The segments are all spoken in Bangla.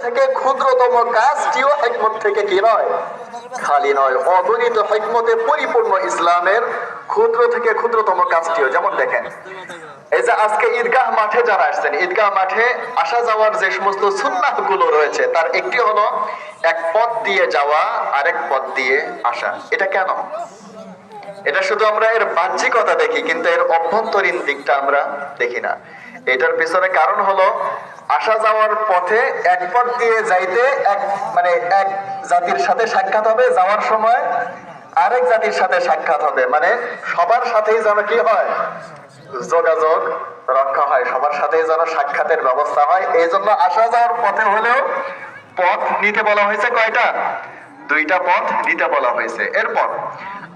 থেকে ক্ষুদ্রতম কাজটিও হিকমত থেকে কি নয়, খালি নয়। অগণিত হিকমতে পরিপূর্ণ ইসলামের ক্ষুদ্র থেকে ক্ষুদ্রতম কাজটিও। যেমন দেখেন, এই যে আজকে ঈদগাহ মাঠে যারা আসছেন, ঈদগাহ মাঠে আসা যাওয়ার যে সমস্ত সুন্নাহ গুলো রয়েছে, তার একটি হলো এক পথ দিয়ে যাওয়া, আরেক পথ দিয়ে আসা। এটা কেন? এটা শুধু আমরা এর বাহ্যিকতা দেখি, কিন্তু এর অভ্যন্তরীণ দিকটা আমরা দেখি না। এটার পিছনে কারণ হলো, আসা যাওয়ার পথে এক পথ দিয়ে যাইতে এক জাতির সাথে সাক্ষাৎ হবে, যাওয়ার সময় আরেক জাতির সাথে সাক্ষাৎ হবে। মানে সবার সাথেই যেন কি হয়, যোগাযোগ রক্ষা হয়, সবার সাথেই যেন সাক্ষাতের ব্যবস্থা হয়। এই জন্য আসা যাওয়ার পথে হলেও পথ নিতে বলা হয়েছে কয়টা? দুইটা পথ নিতে বলা হয়েছে। এরপর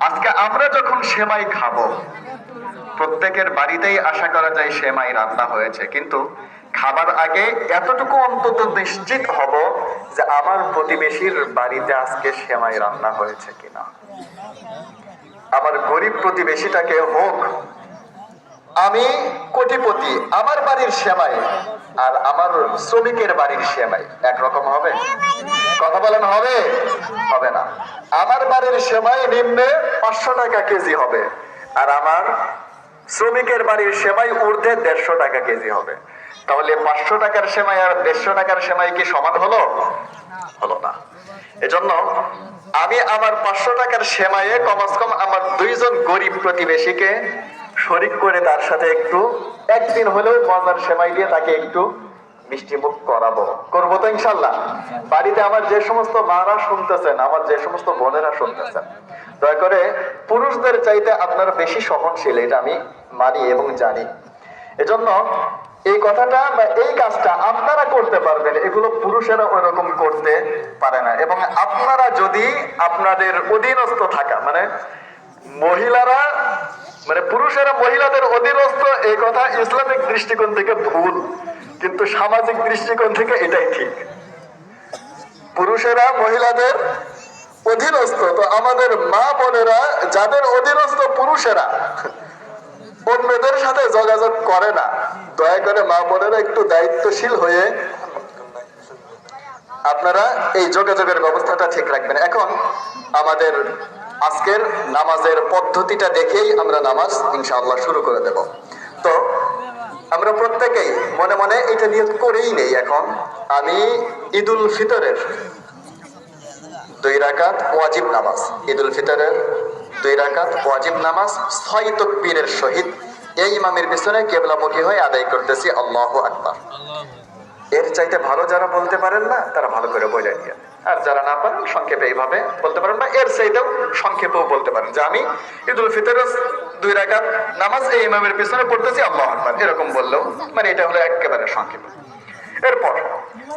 আজকে আমরা যখন সেমাই খাবো, প্রত্যেকের বাড়িতেই আশা করা যায় সেমাই রান্না হয়েছে, কিন্তু খাবার আগে এতটুকু অন্তত নিশ্চিত হব যে আমার প্রতিবেশীর বাড়িতে আজকে সেমাই রান্না হয়েছে কিনা। আমার গরিব প্রতিবেশীটাকে হোক আমি কোটিপতি, আমার বাড়ির সেমাই আর আমার শ্রমিকের বাড়ির সেমাই একরকম হবে? কথা বলেন, হবে? হবে না। আমার বাড়ির সেমাই নিম্নে 500 টাকা কেজি হবে, আর আমার শ্রমিকের বাড়ির সেমাই ঊর্ধ্বে 150 টাকা কেজি হবে। তাহলে 500 টাকার সেমাই আর 150 টাকার সেমাই কি সমান হলো? হলো না। এজন্য আমি আমার 500 টাকার সেমাইয়ে কমস কম আমার দুইজন গরিব প্রতিবেশীকে শরীক করে তার সাথে একটু একদিন হলেও মজার সেমাই দিয়ে তাকে একটু মিষ্টি মুখ করাবো। করবো তো ইনশাল্লাহ। বাড়িতে আমার যে সমস্ত মারা শুনতেছেন, আমার যে সমস্ত বোনেরা শুনতেছেন, দয়া করে পুরুষদের চাইতে আপনারা বেশি সহনশীল, এটা আমি মানি এবং জানি। এজন্য এই কথাটা বা এই কাজটা আপনারা করতে পারবেন, এগুলো পুরুষেরা ওইরকম করতে পারে না। এবং আপনারা যদি আপনাদের অধীনস্থ থাকা, মানে মহিলারা মানে পুরুষেরা মহিলাদের অধীনস্থ, এই কথা ইসলামিক দৃষ্টিকোণ থেকে ভুল, কিন্তু সামাজিক দৃষ্টিকোণ থেকে এটাই ঠিক। পুরুষেরা মহিলাদের অধীনস্থ, তো আমাদের মা বোনেরা যাদের অধীনস্থ পুরুষেরা অন্যদের সাথে যোগাযোগ করে না, দয়া করে মা বোনেরা একটু দায়িত্বশীল হয়ে আপনারা এই যোগাযোগের ব্যবস্থাটা ঠিক রাখবেন। এখন আমাদের আজকের নামাজের পদ্ধতিটা দেখেই আমরা নামাজ ইনশাআল্লাহ শুরু করে দেব। তো আমরা প্রত্যেকেই মনে মনে এটা নিয়ত করেই নেই। এখন আমি ঈদুল ফিতরের 2 রাকাত ওয়াজিব নামাজ, ঈদুল ফিতরের 2 রাকাত ওয়াজিব নামাজ 6 তাকবীরের সহিত এই ইমামের পিছনে কিবলামুখী হয়ে আদায় করতেছি আল্লাহু আকবার। এর চাইতে ভালো যারা বলতে পারেন না, তারা ভালো করে বলে নিয়ে, আর যারা না পারেন সংক্ষেপে এইভাবে বলতে পারেন, বা এর চাইতেও সংক্ষেপেও বলতে পারেন যে আমি ঈদুল ফিতরের 2 রাকাত নামাজ এই ইমামের পিছনে পড়তেছি আল্লাহু আকবার, এরকম বললেও মানে এটা হলো একেবারে সংক্ষেপ। এরপর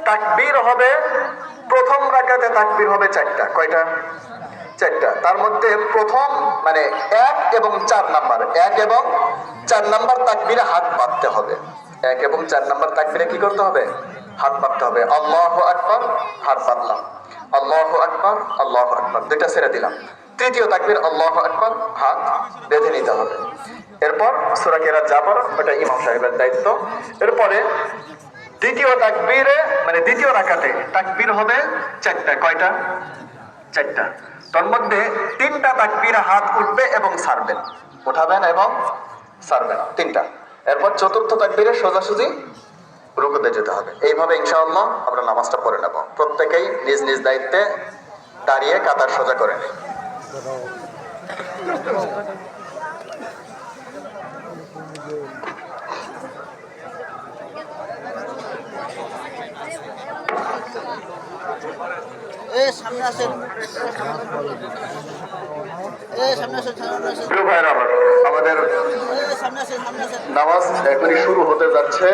তাকবীর হবে, প্রথম রাকাতে তাকবীর হবে 4টা। কয়টা? 4টা। তার মধ্যে প্রথম মানে 1 এবং 4 নাম্বার, 1 এবং 4 নাম্বার তাকবীরে হাত বাঁধতে হবে। 1 এবং 4 নাম্বার তাকবীরে কি করতে হবে? হাত বাঁধতে হবে। আল্লাহু আকবার, হাত বাঁধলাম। আল্লাহু আকবার, আল্লাহু আকবার, 2টা ছেড়ে দিলাম। তৃতীয় তাকবীর আল্লাহু আকবার, হাত বেঁধে নিতে হবে। এরপর সূরা কিরাত যাবার, ওটা ইমাম সাহেবের দায়িত্ব। এরপরে দ্বিতীয় তাকবীরে মানে দ্বিতীয় রাকাতে তাকবীর হবে 4টা। কয়টা? 4টা। তার মধ্যে 3টা তাকবীরে হাত উঠবে এবং ছাড়বেন, উঠাবেন এবং ছাড়বেন, 3টা। এরপর চতুর্থ তাকবীরে সোজাসুজি রুকুতে যেতে হবে। এইভাবে ইনশাআল্লাহ আমরা নামাজটা পড়ে নেব। প্রত্যেকেই নিজ নিজ দায়িত্বে দাঁড়িয়ে কাতার সোজা করে নেই। আমাদের নামাজ এখনই শুরু হতে যাচ্ছে।